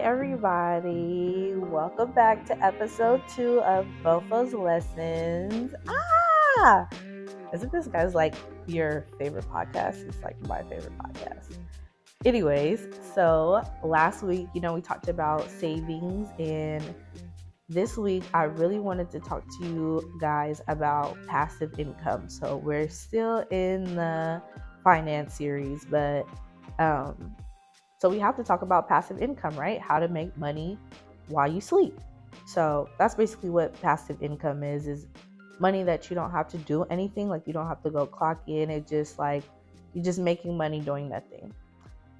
everybody. Welcome back to episode 2 of Mofo's Lessons. Isn't this guy's like your favorite podcast? It's like my favorite podcast. Anyways, so last week, we talked about savings, and this week I really wanted to talk to you guys about passive income. So we're still in the finance series, but so we have to talk about passive income, right? How to make money while you sleep. So that's basically what passive income is money that you don't have to do anything. Like you don't have to go clock in. It just like you're just making money doing that thing.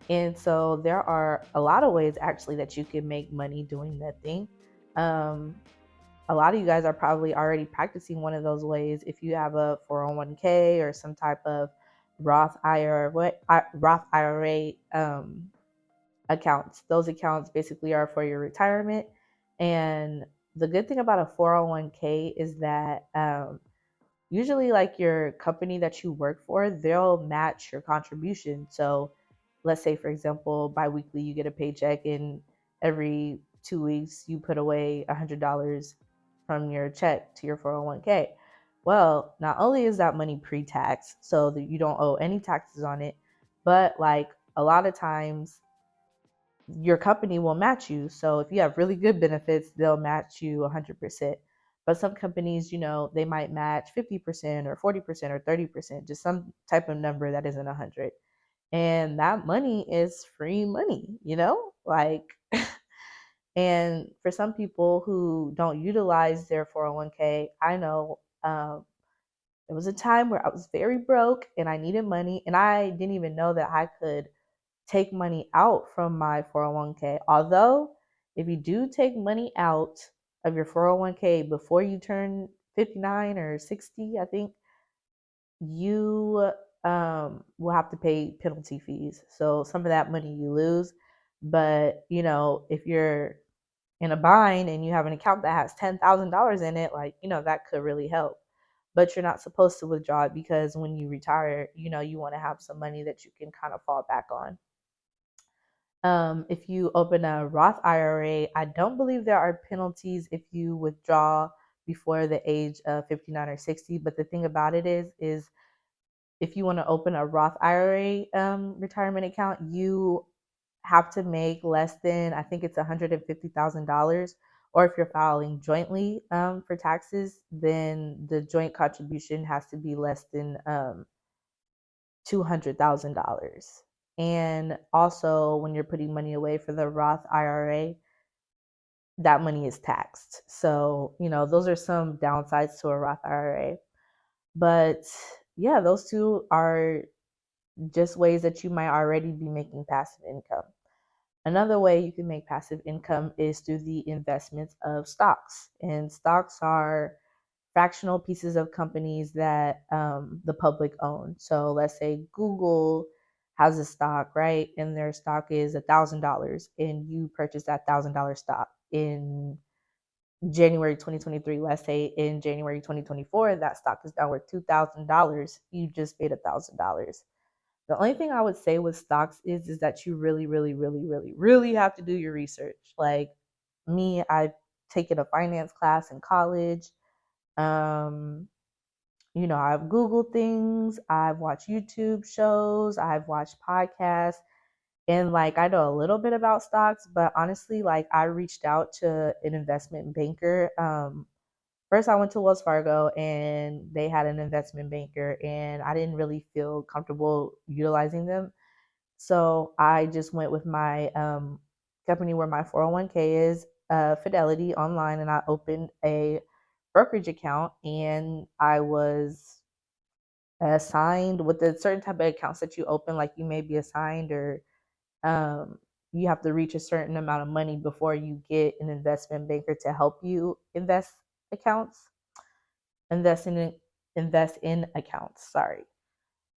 And so there are a lot of ways actually that you can make money doing that thing. A lot of you guys are probably already practicing one of those ways. If you have a 401k or some type of Roth IRA accounts. Those accounts basically are for your retirement. And the good thing about a 401k is that usually like your company that you work for, they'll match your contribution. So let's say, for example, biweekly you get a paycheck, and every 2 weeks you put away $100 from your check to your 401k. Well, not only is that money pre-tax, so that you don't owe any taxes on it, but like a lot of times your company will match you. So if you have really good benefits, they'll match you 100%. But some companies, they might match 50% or 40% or 30%, just some type of number that isn't 100. And that money is free money, like, and for some people who don't utilize their 401k, I know there was a time where I was very broke and I needed money, and I didn't even know that I could take money out from my 401k. Although, if you do take money out of your 401k before you turn 59 or 60, I think, you will have to pay penalty fees. So some of that money you lose. But, if you're in a bind and you have an account that has $10,000 in it, like, that could really help. But you're not supposed to withdraw it, because when you retire, you want to have some money that you can kind of fall back on. If you open a Roth IRA, I don't believe there are penalties if you withdraw before the age of 59 or 60. But the thing about it is if you want to open a Roth IRA retirement account, you have to make less than, I think it's $150,000. Or if you're filing jointly for taxes, then the joint contribution has to be less than $200,000. And also, when you're putting money away for the Roth IRA, that money is taxed. So, those are some downsides to a Roth IRA. But yeah, those two are just ways that you might already be making passive income. Another way you can make passive income is through the investments of stocks. And stocks are fractional pieces of companies that the public own. So let's say Google has a stock, right? And their stock is $1,000, and you purchase that $1,000 stock in January 2023. Let's say in January 2024, that stock is now worth $2,000. You just paid $1,000. The only thing I would say with stocks is that you really, really, really, really, really have to do your research. Like me, I've taken a finance class in college. Um, I've Googled things, I've watched YouTube shows, I've watched podcasts, and like I know a little bit about stocks, but honestly, like I reached out to an investment banker. First, I went to Wells Fargo and they had an investment banker, and I didn't really feel comfortable utilizing them. So I just went with my company where my 401k is, Fidelity Online, and I opened a brokerage account, and I was assigned with a certain type of accounts that you open, like you may be assigned, or um, you have to reach a certain amount of money before you get an investment banker to help you accounts, invest in invest in accounts. Sorry.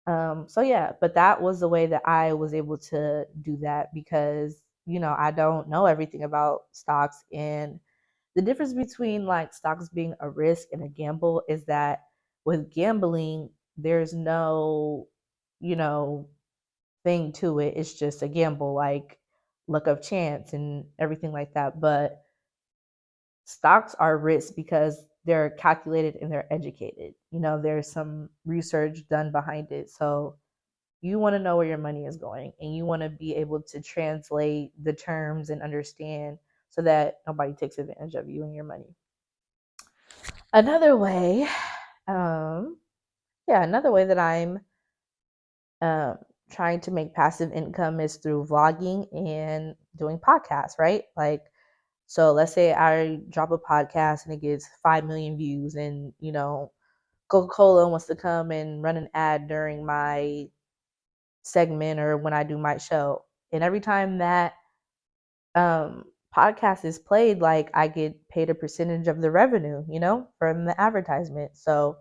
So yeah, but that was the way that I was able to do that, because I don't know everything about stocks. And the difference between like stocks being a risk and a gamble is that with gambling, there's no, you know, thing to it. It's just a gamble. Like luck of chance and everything like that. But stocks are risk because they're calculated and they're educated. There's some research done behind it. So you want to know where your money is going, and you want to be able to translate the terms and understand so that nobody takes advantage of you and your money. Another way, another way that I'm trying to make passive income is through vlogging and doing podcasts, right? Like, so let's say I drop a podcast and it gets 5 million views, and Coca-Cola wants to come and run an ad during my segment or when I do my show. And every time that podcast is played, like, I get paid a percentage of the revenue, from the advertisement. So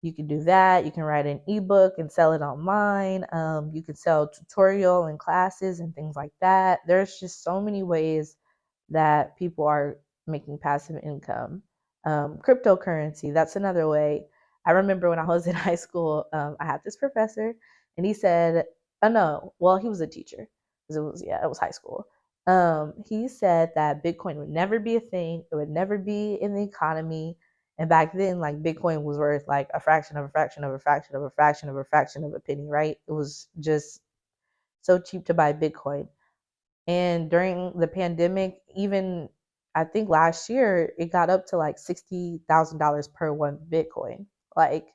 you can do that. You can write an ebook and sell it online. You can sell tutorial and classes and things like that. There's just so many ways that people are making passive income. Cryptocurrency, that's another way. I remember when I was in high school, I had this professor, and he said, oh no, well, he was a teacher, because it was high school. He said that Bitcoin would never be a thing. It would never be in the economy. And back then, like, Bitcoin was worth like a fraction of a fraction of a fraction of a fraction of a fraction of a penny, right? It was just so cheap to buy Bitcoin. And during the pandemic, even I think last year, it got up to like $60,000 per one Bitcoin. Like,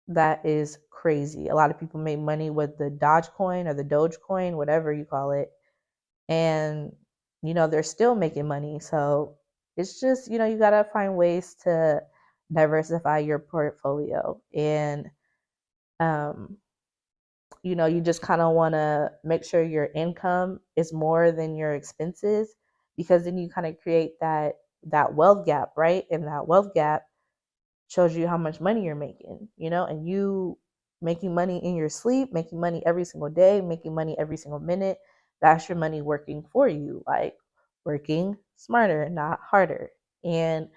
that is crazy. A lot of people made money with the Dogecoin or the Dogecoin, whatever you call it. And, they're still making money. So it's just, you got to find ways to diversify your portfolio. And, you just kind of want to make sure your income is more than your expenses, because then you kind of create that wealth gap, right? And that wealth gap shows you how much money you're making, and you making money in your sleep, making money every single day, making money every single minute. That's your money working for you, like working smarter, not harder. And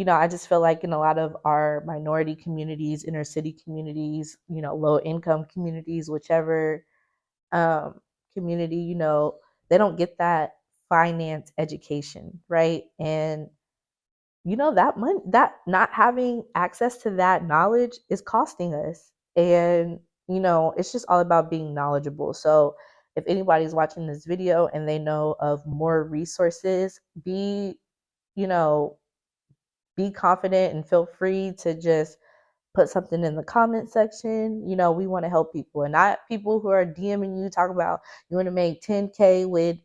I just feel like in a lot of our minority communities, inner city communities, low income communities, whichever community, they don't get that finance education, right? And that money, that not having access to that knowledge is costing us. And it's just all about being knowledgeable. So if anybody's watching this video and they know of more resources, be confident and feel free to just put something in the comment section. We want to help people, and not people who are DMing you talk about you want to make 10K with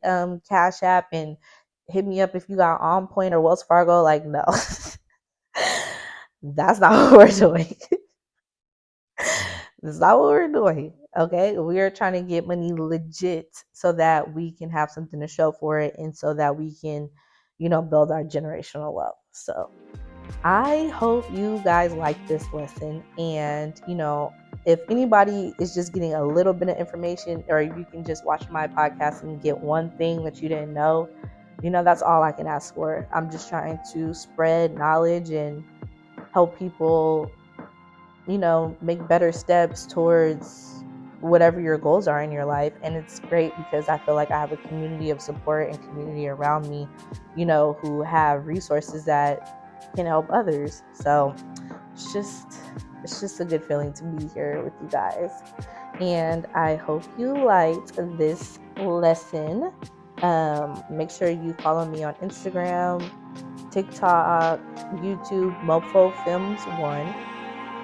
Cash App and hit me up if you got On Point or Wells Fargo. Like, no. That's not what we're doing. That's not what we're doing. Okay, we are trying to get money legit so that we can have something to show for it, and so that we can build our generational wealth. So I hope you guys like this lesson. And if anybody is just getting a little bit of information, or you can just watch my podcast and get one thing that you didn't know, that's all I can ask for. I'm just trying to spread knowledge and help people make better steps towards whatever your goals are in your life. And it's great because I feel like I have a community of support and community around me, who have resources that can help others. So it's just a good feeling to be here with you guys. And I hope you liked this lesson. Make sure you follow me on Instagram, TikTok, YouTube, Mofo Films 1.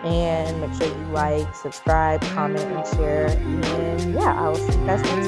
And make sure you like, subscribe, comment, and share. And I will see you guys next time.